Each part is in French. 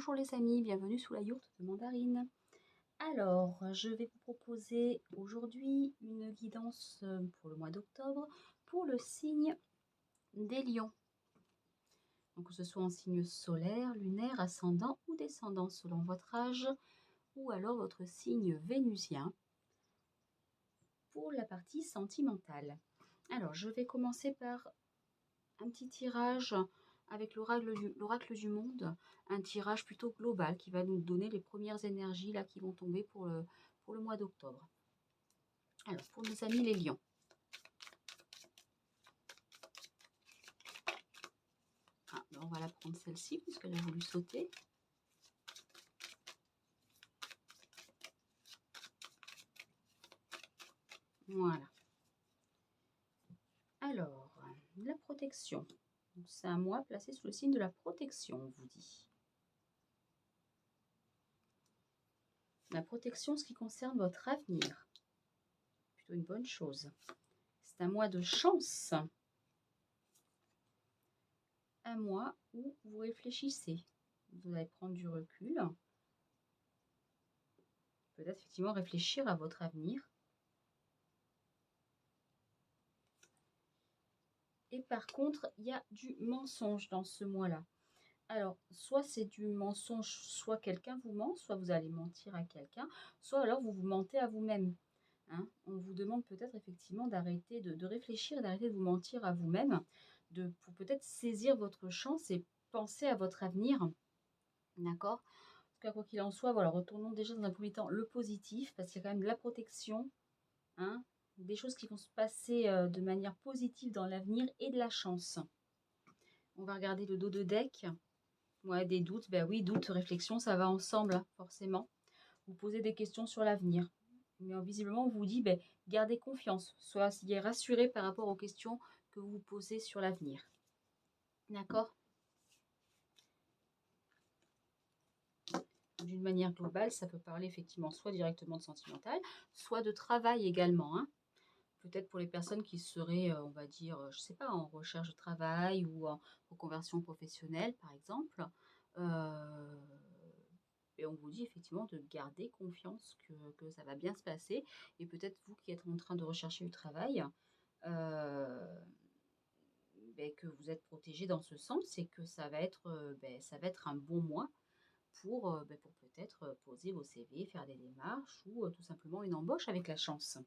Bonjour les amis, bienvenue sous la yourte de Mandarine. Alors, je vais vous proposer aujourd'hui une guidance pour le mois d'octobre pour le signe des lions. Donc que ce soit en signe solaire, lunaire, ascendant ou descendant selon votre âge ou alors votre signe vénusien pour la partie sentimentale. Alors, je vais commencer par un petit tirage avec l'oracle du monde, un tirage plutôt global qui va nous donner les premières énergies là qui vont tomber pour le mois d'octobre. Alors, pour nos amis les lions. Ah, ben on va la prendre celle-ci puisqu'elle a voulu sauter. Voilà. Alors, la protection. C'est un mois placé sous le signe de la protection, on vous dit. La protection, ce qui concerne votre avenir. Plutôt une bonne chose. C'est un mois de chance. Un mois où vous réfléchissez. Vous allez prendre du recul. Peut-être effectivement réfléchir à votre avenir. Et par contre, il y a du mensonge dans ce mois-là. Alors, soit c'est du mensonge, soit quelqu'un vous ment, soit vous allez mentir à quelqu'un, soit alors vous vous mentez à vous-même. Hein, on vous demande peut-être effectivement d'arrêter de réfléchir, d'arrêter de vous mentir à vous-même, pour peut-être saisir votre chance et penser à votre avenir. D'accord? En tout cas, quoi qu'il en soit, voilà, retournons déjà dans un premier temps le positif, parce qu'il y a quand même de la protection, hein, des choses qui vont se passer de manière positive dans l'avenir et de la chance. On va regarder le dos de deck. Ouais, des doutes, ben oui, doutes, réflexion, ça va ensemble, hein, forcément. Vous posez des questions sur l'avenir. Mais visiblement, on vous dit, ben, gardez confiance, soyez rassurés par rapport aux questions que vous vous posez sur l'avenir. D'accord? D'une manière globale, ça peut parler effectivement soit directement de sentimental, soit de travail également, hein. Peut-être pour les personnes qui seraient, on va dire, je ne sais pas, en recherche de travail ou en reconversion professionnelle, par exemple. Et on vous dit effectivement de garder confiance que ça va bien se passer. Et peut-être vous qui êtes en train de rechercher du travail, que vous êtes protégé dans ce sens et que ça va être, ça va être un bon mois pour peut-être poser vos CV, faire des démarches ou tout simplement une embauche avec la chance.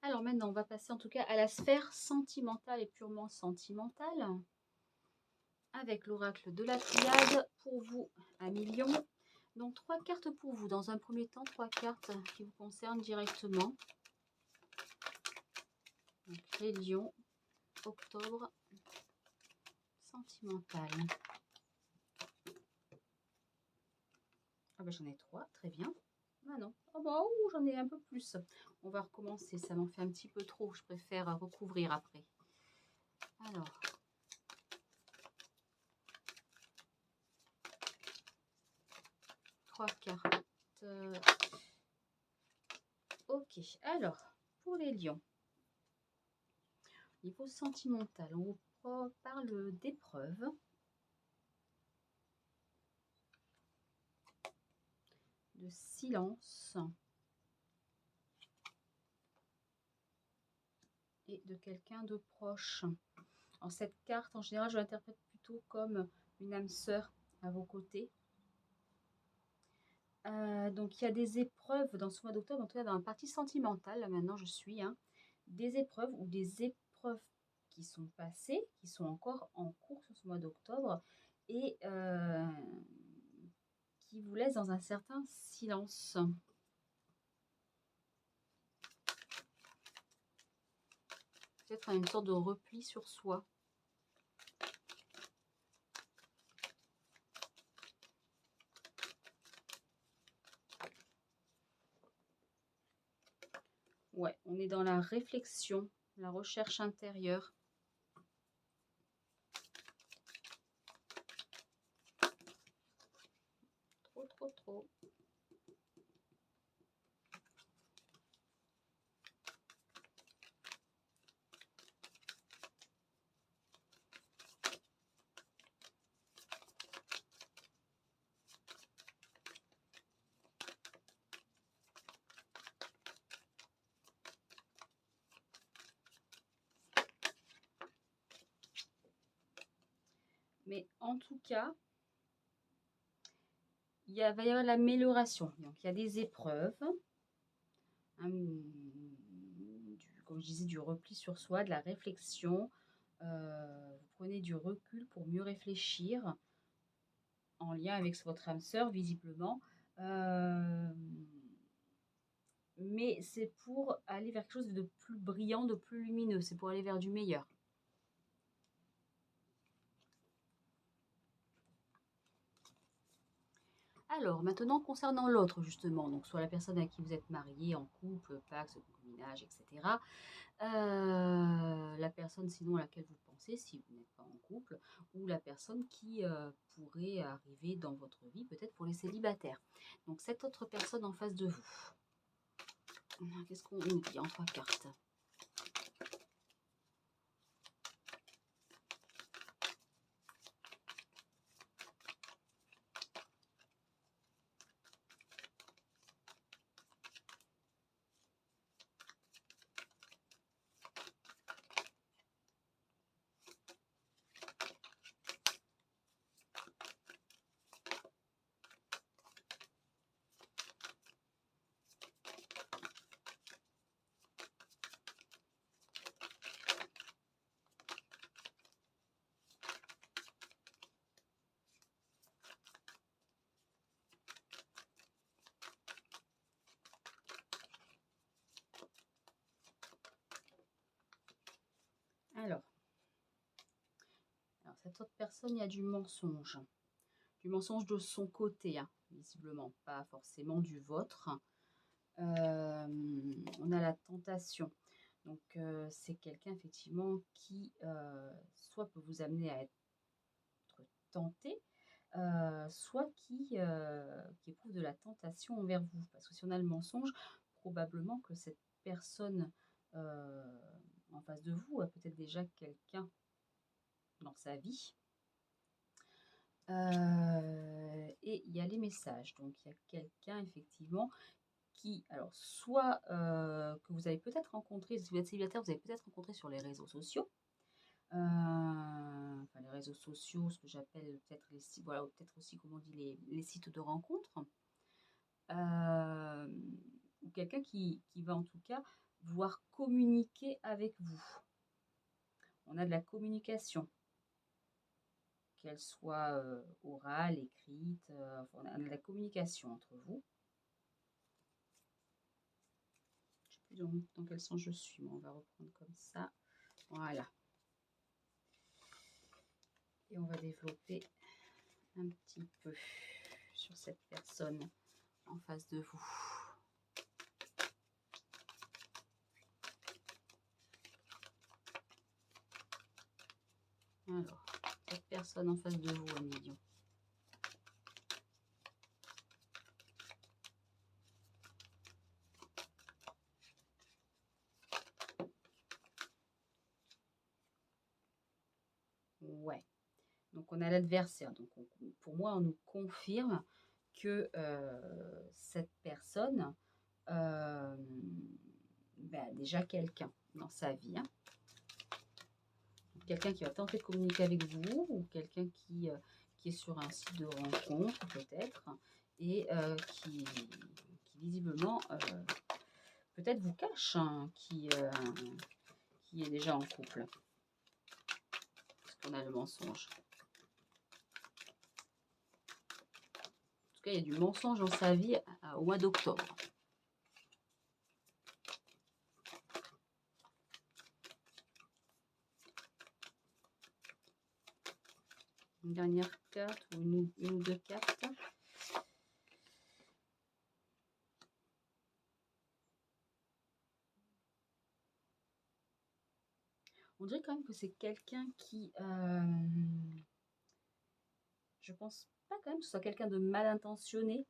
Alors maintenant, on va passer en tout cas à la sphère sentimentale et purement sentimentale avec l'oracle de la triade pour vous, amis lions. Donc 3 cartes pour vous. Dans un premier temps, 3 cartes qui vous concernent directement. Donc les lions, octobre, sentimental. Ah ben j'en ai 3, très bien. Ah non, oh bah, j'en ai un peu plus. On va recommencer, ça m'en fait un petit peu trop. Je préfère recouvrir après. Alors. Trois cartes. Ok, alors, pour les lions. Niveau sentimental, on parle d'épreuves. De silence. Et de quelqu'un de proche. En cette carte, en général, je l'interprète plutôt comme une âme sœur à vos côtés. Donc, il y a des épreuves dans ce mois d'octobre, en tout cas dans la partie sentimentale, là maintenant je suis, hein, des épreuves ou des épreuves qui sont passées, qui sont encore en cours sur ce mois d'octobre et qui vous laissent dans un certain silence. Peut-être une sorte de repli sur soi. Ouais, on est dans la réflexion, la recherche intérieure. Trop. Mais en tout cas, va y avoir l'amélioration. Donc, il y a des épreuves, hein, comme je disais, du repli sur soi, de la réflexion. Vous prenez du recul pour mieux réfléchir en lien avec votre âme sœur, visiblement. Mais c'est pour aller vers quelque chose de plus brillant, de plus lumineux. C'est pour aller vers du meilleur. Alors, maintenant, concernant l'autre, justement, donc soit la personne à qui vous êtes marié, en couple, pax, concubinage, etc. La personne sinon à laquelle vous pensez, si vous n'êtes pas en couple, ou la personne qui pourrait arriver dans votre vie, peut-être pour les célibataires. Donc, cette autre personne en face de vous. Qu'est-ce qu'on nous dit en 3 cartes? Alors, cette autre personne, il y a du mensonge. Du mensonge de son côté, hein, visiblement, pas forcément du vôtre. On a la tentation. Donc, c'est quelqu'un effectivement qui soit peut vous amener à être tenté, soit qui éprouve de la tentation envers vous. Parce que si on a le mensonge, probablement que cette personne en face de vous a peut-être déjà quelqu'un dans sa vie. Et il y a les messages. Donc, il y a quelqu'un effectivement qui, alors, soit que vous avez peut-être rencontré, si vous êtes célibataire, vous avez peut-être rencontré sur les réseaux sociaux. Enfin, les réseaux sociaux, ce que j'appelle peut-être les sites, voilà, peut-être aussi, comme on dit, les sites de rencontres. Ou quelqu'un qui va en tout cas vouloir communiquer avec vous. On a de la communication, qu'elle soit orale, écrite, on a de la communication entre vous. Je ne sais plus dans quel sens je suis, mais on va reprendre comme ça. Voilà. Et on va développer un petit peu sur cette personne en face de vous. Alors, cette personne en face de vous, Emilio. Ouais. Donc, on a l'adversaire. Donc, pour moi, on nous confirme que cette personne déjà quelqu'un dans sa vie. Hein. Quelqu'un qui va tenter de communiquer avec vous ou quelqu'un qui est sur un site de rencontre peut-être et qui visiblement peut-être vous cache, hein, qui est déjà en couple. Parce qu'on a le mensonge. En tout cas, il y a du mensonge dans sa vie au mois d'octobre. Une dernière carte ou une ou deux cartes. On dirait quand même que c'est quelqu'un qui... je pense pas quand même que ce soit quelqu'un de mal intentionné.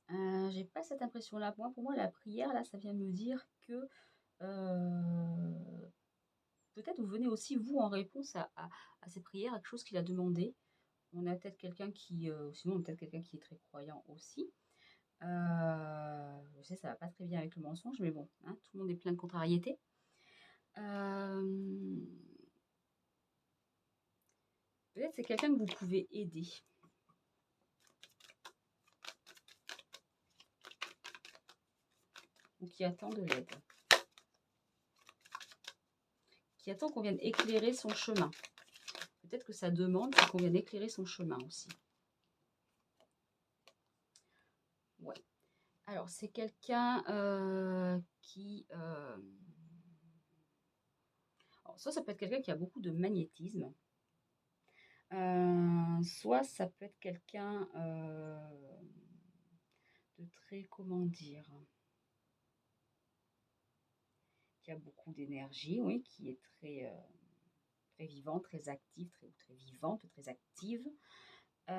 J'ai pas cette impression-là. Moi, pour moi, la prière, là, ça vient me dire que peut-être vous venez aussi, vous, en réponse à cette prière, à quelque chose qu'il a demandé. On a peut-être quelqu'un qui... sinon, peut-être quelqu'un qui est très croyant aussi. Je sais, ça va pas très bien avec le mensonge, mais bon, hein, tout le monde est plein de contrariétés. Peut-être c'est quelqu'un que vous pouvez aider. Ou qui attend de l'aide. Qui attend qu'on vienne éclairer son chemin. Peut-être que sa demande, c'est qu'on vienne éclairer son chemin aussi. Ouais. Alors, c'est quelqu'un qui... Alors, soit ça peut être quelqu'un qui a beaucoup de magnétisme. Soit ça peut être quelqu'un de très, comment dire, qui a beaucoup d'énergie, oui, qui est très, très vivant, très active, très vivante, très active. J'ai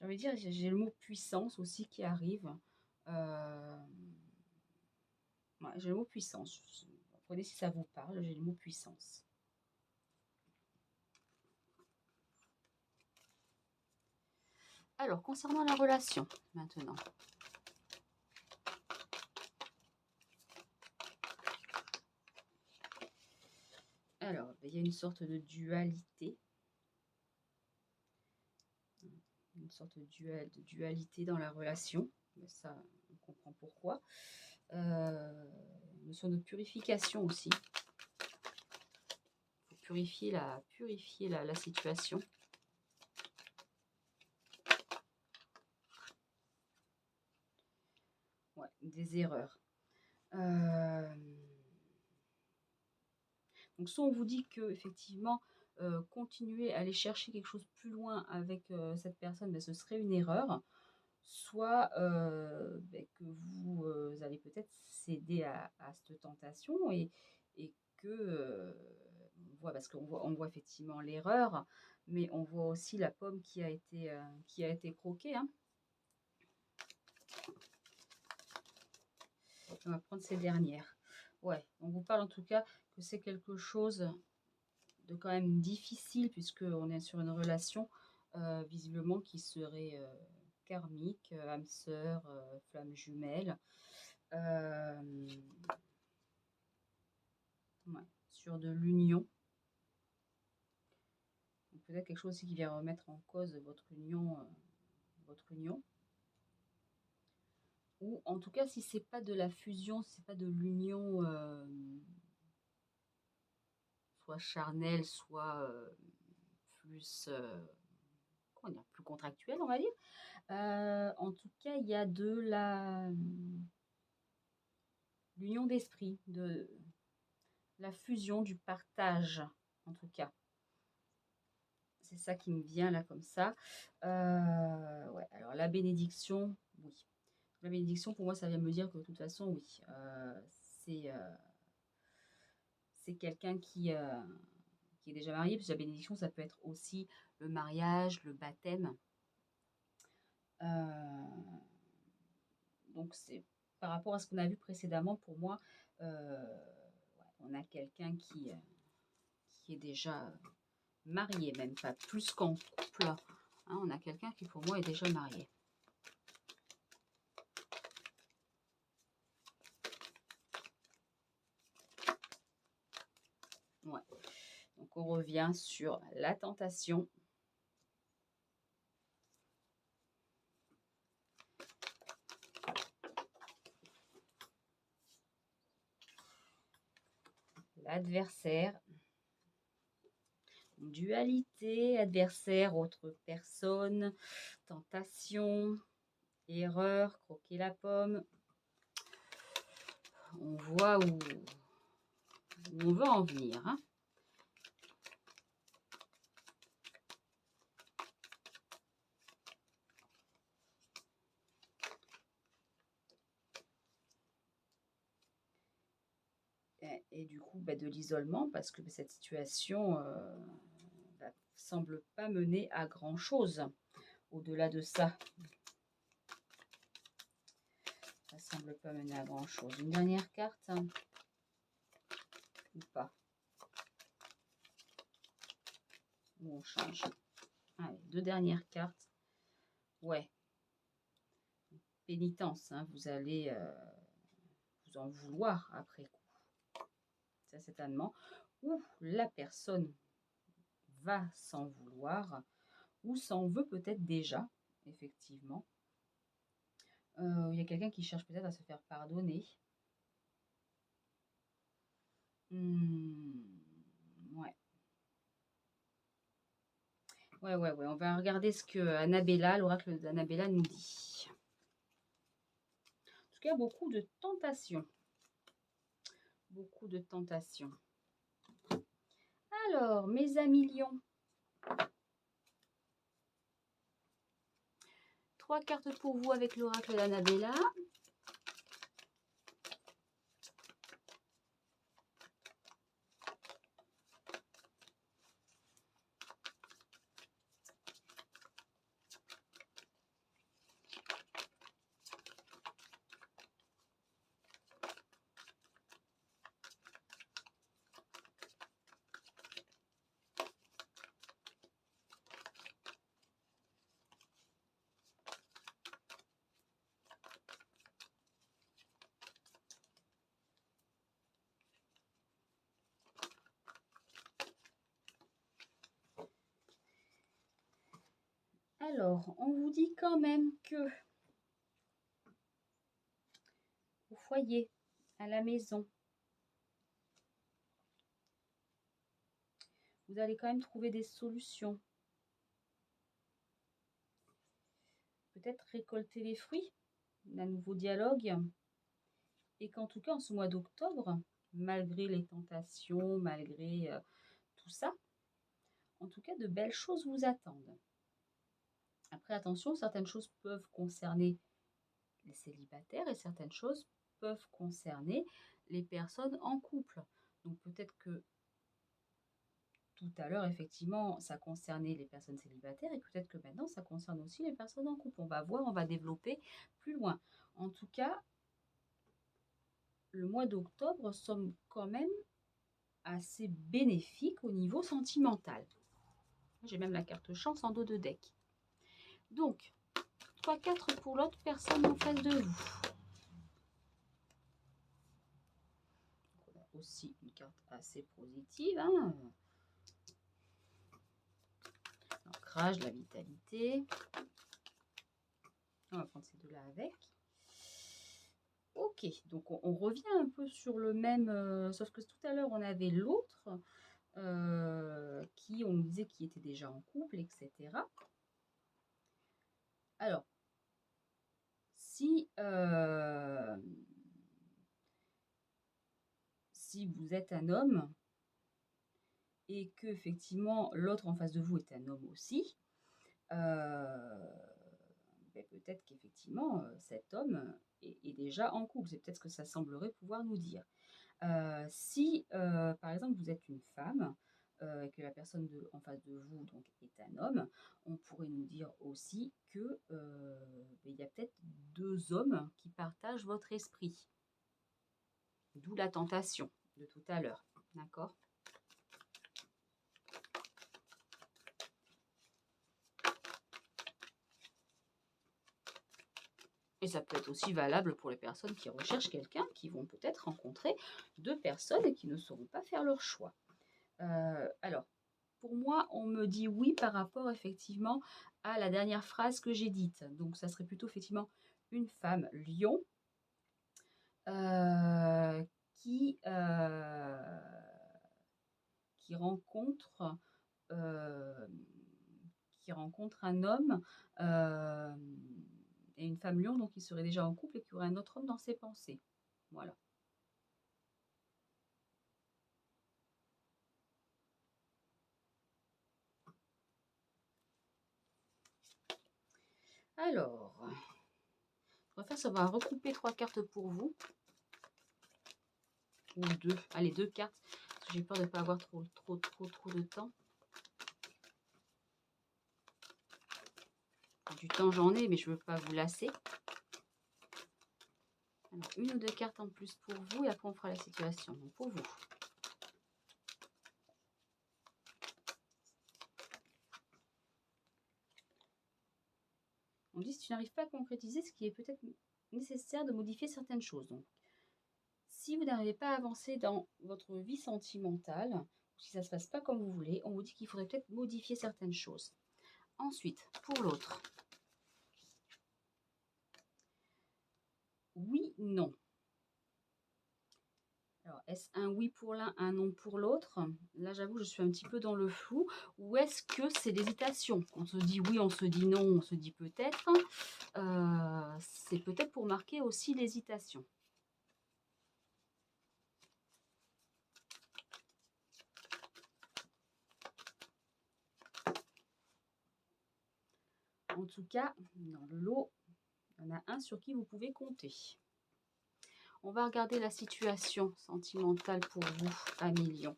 envie de dire, j'ai le mot puissance aussi qui arrive. Ouais, j'ai le mot puissance. Prenez si ça vous parle, j'ai le mot puissance. Alors, concernant la relation, maintenant. Alors, il y a une sorte de dualité. Une sorte de dualité dans la relation. Mais ça, on comprend pourquoi. Une notion de purification aussi. Il faut purifier la situation. Ouais, des erreurs. Donc soit on vous dit que effectivement continuer à aller chercher quelque chose plus loin avec cette personne, ben, ce serait une erreur. Soit ben, que vous allez peut-être céder à cette tentation et que on voit, parce on voit effectivement l'erreur, mais on voit aussi la pomme qui a été croquée, hein. On va prendre ces dernières. Ouais, on vous parle en tout cas que c'est quelque chose de quand même difficile, puisqu'on est sur une relation visiblement qui serait karmique, âme sœur, flamme jumelle. Ouais, sur de l'union. Peut-être quelque chose aussi qui vient remettre en cause votre union. Votre union. Ou en tout cas, si c'est pas de la fusion, si c'est pas de l'union soit charnelle, soit plus, comment dire, plus contractuelle, on va dire. En tout cas, il y a de l'union d'esprit, de la fusion, du partage, en tout cas. C'est ça qui me vient là comme ça. Ouais, alors la bénédiction, oui. La bénédiction, pour moi, ça vient me dire que de toute façon, oui, c'est quelqu'un qui est déjà marié, parce que la bénédiction, ça peut être aussi le mariage, le baptême. Donc, c'est par rapport à ce qu'on a vu précédemment, pour moi, ouais, on a quelqu'un qui est déjà marié, même pas plus qu'en couple. Hein, on a quelqu'un qui, pour moi, est déjà marié. Ouais. Donc, on revient sur la tentation. L'adversaire. Dualité, adversaire, autre personne, tentation, erreur, croquer la pomme. On voit où on veut en venir. Hein. Et du coup, bah, de l'isolement, parce que cette situation bah, semble pas mener à grand chose au-delà de ça. Ça semble pas mener à grand chose. Une dernière carte, hein, ou pas? Ou on change? Allez, deux dernières cartes. Ouais. Pénitence, hein, vous allez vous en vouloir après coup. très certainement, ou la personne va s'en vouloir, ou s'en veut peut-être déjà, effectivement. Il y a quelqu'un qui cherche peut-être à se faire pardonner. Ouais. Ouais, ouais, ouais. On va regarder ce que Annabella, l'oracle d'Annabella nous dit. En tout cas, beaucoup de tentations. Beaucoup de tentations. Alors, mes amis lions. 3 cartes pour vous avec l'oracle d'Annabella. Alors, on vous dit quand même que au foyer, à la maison, vous allez quand même trouver des solutions. Peut-être récolter les fruits d'un nouveau dialogue. Et qu'en tout cas, en ce mois d'octobre, malgré les tentations, malgré tout ça, en tout cas, de belles choses vous attendent. Après, attention, certaines choses peuvent concerner les célibataires et certaines choses peuvent concerner les personnes en couple. Donc peut-être que tout à l'heure, effectivement, ça concernait les personnes célibataires et peut-être que maintenant, ça concerne aussi les personnes en couple. On va voir, on va développer plus loin. En tout cas, le mois d'octobre semble quand même assez bénéfique au niveau sentimental. J'ai même la carte chance en dos de deck. Donc, 3-4 pour l'autre personne en face de vous. On a aussi une carte assez positive. Hein, l'ancrage, la vitalité. On va prendre ces deux-là avec. Ok, donc on revient un peu sur le même, sauf que tout à l'heure on avait l'autre qui, on nous disait qu'il était déjà en couple, etc. Alors, si vous êtes un homme et que effectivement l'autre en face de vous est un homme aussi, peut-être qu'effectivement cet homme est déjà en couple. C'est peut-être ce que ça semblerait pouvoir nous dire. Si par exemple vous êtes une femme et que la personne en face de vous donc est un homme, on pourrait nous dire aussi que il y a peut-être 2 hommes qui partagent votre esprit. D'où la tentation de tout à l'heure. D'accord ? Et ça peut être aussi valable pour les personnes qui recherchent quelqu'un, qui vont peut-être rencontrer 2 personnes et qui ne sauront pas faire leur choix. Alors, pour moi, on me dit oui par rapport effectivement à la dernière phrase que j'ai dite. Donc, ça serait plutôt effectivement une femme lion qui rencontre un homme et une femme lion, donc qui serait déjà en couple et qui aurait un autre homme dans ses pensées. Voilà. Alors, on va faire ça, on va regrouper 3 cartes pour vous. Ou 2. Allez, 2 cartes. Parce que j'ai peur de ne pas avoir trop de temps. Du temps, j'en ai, mais je ne veux pas vous lasser. Alors, 1 ou 2 cartes en plus pour vous et après on fera la situation. Donc, pour vous. On dit si tu n'arrives pas à concrétiser ce qui est peut-être nécessaire de modifier certaines choses. Donc, Si vous n'arrivez pas à avancer dans votre vie sentimentale, si ça ne se passe pas comme vous voulez, on vous dit qu'il faudrait peut-être modifier certaines choses. Ensuite, pour l'autre, oui, non. Alors, est-ce un oui pour l'un, un non pour l'autre? Là, j'avoue, je suis un petit peu dans le flou. Ou est-ce que c'est l'hésitation? On se dit oui, on se dit non, on se dit peut-être. C'est peut-être pour marquer aussi l'hésitation. En tout cas, dans le lot, il y en a un sur qui vous pouvez compter. On va regarder la situation sentimentale pour vous à Million.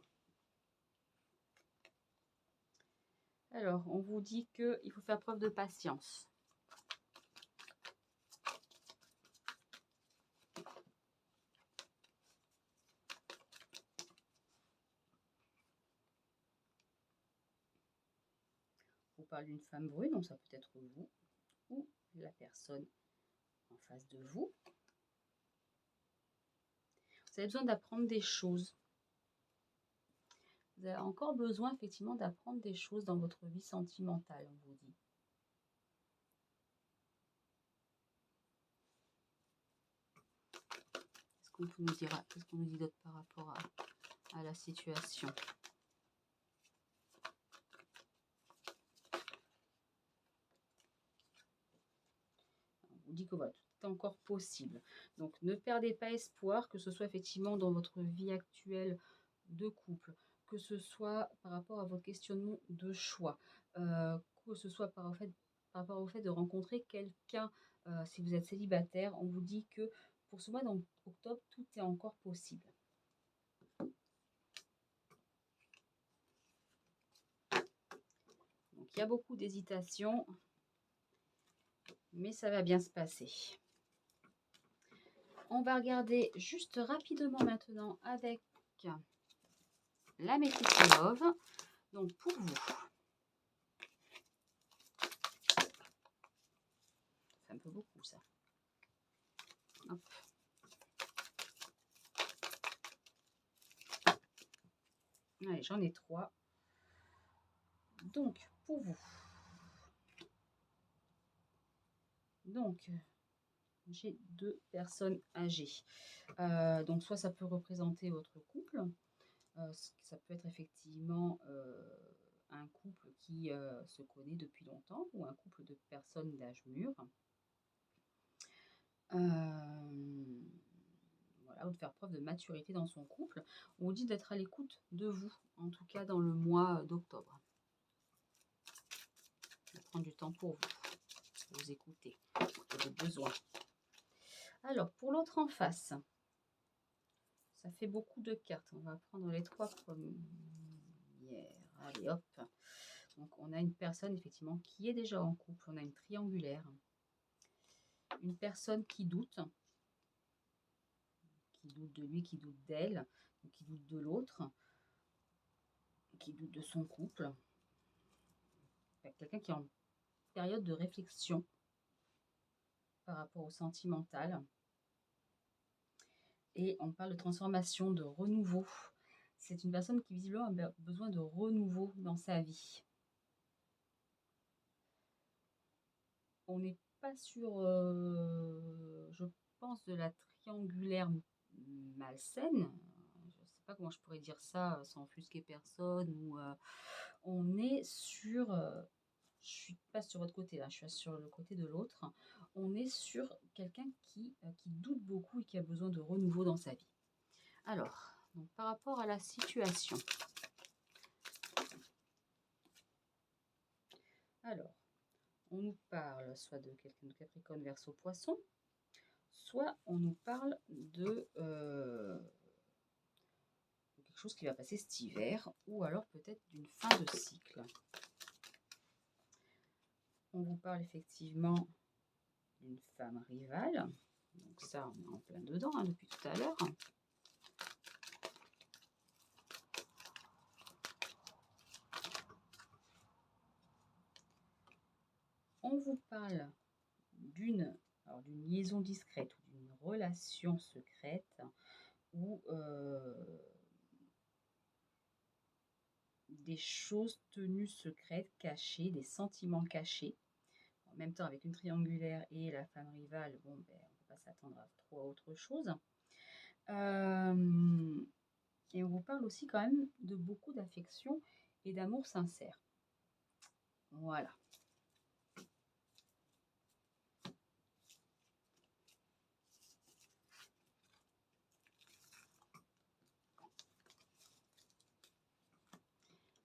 Alors, on vous dit qu'il faut faire preuve de patience. On vous parle d'une femme brune, donc ça peut être vous ou la personne en face de vous. Vous avez besoin d'apprendre des choses. Vous avez encore besoin effectivement d'apprendre des choses dans votre vie sentimentale, on vous dit. Qu'est-ce qu'on nous dira? Qu'est-ce qu'on nous dit d'autre par rapport à la situation? On vous dit que voilà, tout est encore possible. Donc ne perdez pas espoir, que ce soit effectivement dans votre vie actuelle de couple, que ce soit par rapport à vos questionnements de choix, que ce soit par rapport au fait de rencontrer quelqu'un, si vous êtes célibataire, on vous dit que pour ce mois d'octobre, tout est encore possible. Donc il y a beaucoup d'hésitation, mais ça va bien se passer. On va regarder juste rapidement maintenant avec la Métis Love. Donc pour vous, c'est un peu beaucoup ça. Hop. Allez, j'en ai 3. Donc pour vous, j'ai 2 personnes âgées. Donc soit ça peut représenter votre couple, ça peut être effectivement un couple qui se connaît depuis longtemps ou un couple de personnes d'âge mûr. Voilà, ou de faire preuve de maturité dans son couple. On vous dit d'être à l'écoute de vous, en tout cas dans le mois d'octobre. Prendre du temps pour vous écouter, vos besoins. Alors, pour l'autre en face, ça fait beaucoup de cartes. On va prendre les 3 premières. Allez, hop. Donc, on a une personne, effectivement, qui est déjà en couple. On a une triangulaire. Une personne qui doute de lui, qui doute d'elle, qui doute de l'autre, qui doute de son couple. Quelqu'un qui est en période de réflexion par rapport au sentimental. Et on parle de transformation, de renouveau. C'est une personne qui visiblement a besoin de renouveau dans sa vie. On n'est pas sur, je pense, de la triangulaire malsaine. Je ne sais pas comment je pourrais dire ça sans offusquer personne. Ou, on est sur, je ne suis pas sur votre côté là, je suis sur le côté de l'autre. On est sur quelqu'un qui doute beaucoup et qui a besoin de renouveau dans sa vie. Alors, donc par rapport à la situation. Alors, on nous parle soit de quelqu'un de Capricorne, Verseau, Poisson, soit on nous parle de quelque chose qui va passer cet hiver, ou alors peut-être d'une fin de cycle. On vous parle effectivement d'une femme rivale. Donc ça, on est en plein dedans depuis tout à l'heure. On vous parle d'une liaison discrète ou d'une relation secrète ou des choses tenues secrètes, cachées, des sentiments cachés. En même temps, avec une triangulaire et la femme rivale, bon, ben, on ne peut pas s'attendre à trop à autre chose. Et on vous parle aussi quand même de beaucoup d'affection et d'amour sincère. Voilà.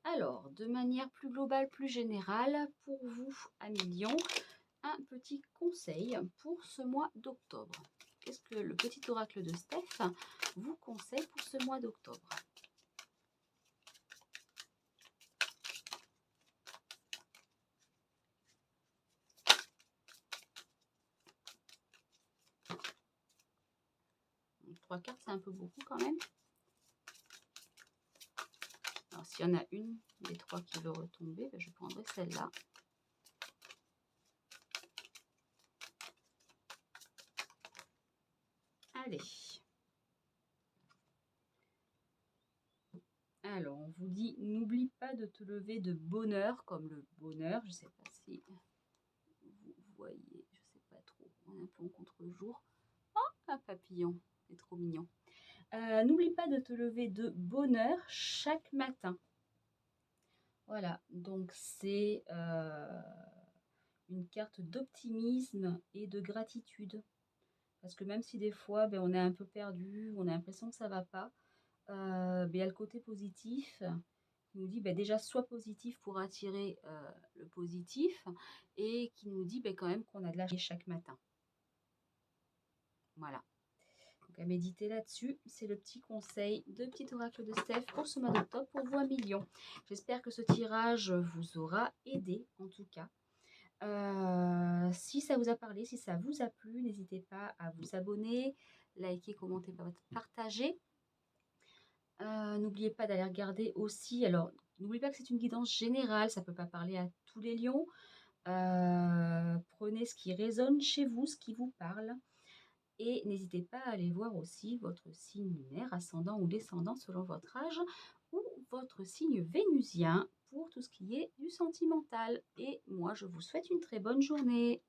Alors, de manière plus globale, plus générale, pour vous, amis Lion, un petit conseil pour ce mois d'octobre. Qu'est-ce que le petit oracle de Steph vous conseille pour ce mois d'octobre? Trois cartes, c'est un peu beaucoup quand même. Alors, s'il y en a une des trois qui veut retomber, ben, je prendrai celle-là. Allez. Alors, on vous dit, n'oublie pas de te lever de bonne heure, comme le bonheur. Je ne sais pas si vous voyez, je ne sais pas trop. On est un peu en contre-jour. Oh, un papillon, c'est trop mignon. N'oublie pas de te lever de bonne heure chaque matin. Voilà, donc c'est une carte d'optimisme et de gratitude. Parce que même si des fois, ben, on est un peu perdu, on a l'impression que ça ne va pas, ben, il y a le côté positif qui nous dit ben, déjà sois positif pour attirer le positif et qui nous dit ben, quand même qu'on a de la chance chaque matin. Voilà. Donc à méditer là-dessus, c'est le petit conseil de petit oracle de Steph pour ce mois d'octobre pour vous, amis Lion. J'espère que ce tirage vous aura aidé en tout cas. Si ça vous a parlé, si ça vous a plu, n'hésitez pas à vous abonner, liker, commenter, partager. N'oubliez pas d'aller regarder aussi. Alors, n'oubliez pas que c'est une guidance générale, ça ne peut pas parler à tous les lions. Prenez ce qui résonne chez vous, ce qui vous parle. Et n'hésitez pas à aller voir aussi votre signe lunaire, ascendant ou descendant selon votre âge, ou votre signe vénusien pour tout ce qui est du sentimental. Et moi, je vous souhaite une très bonne journée.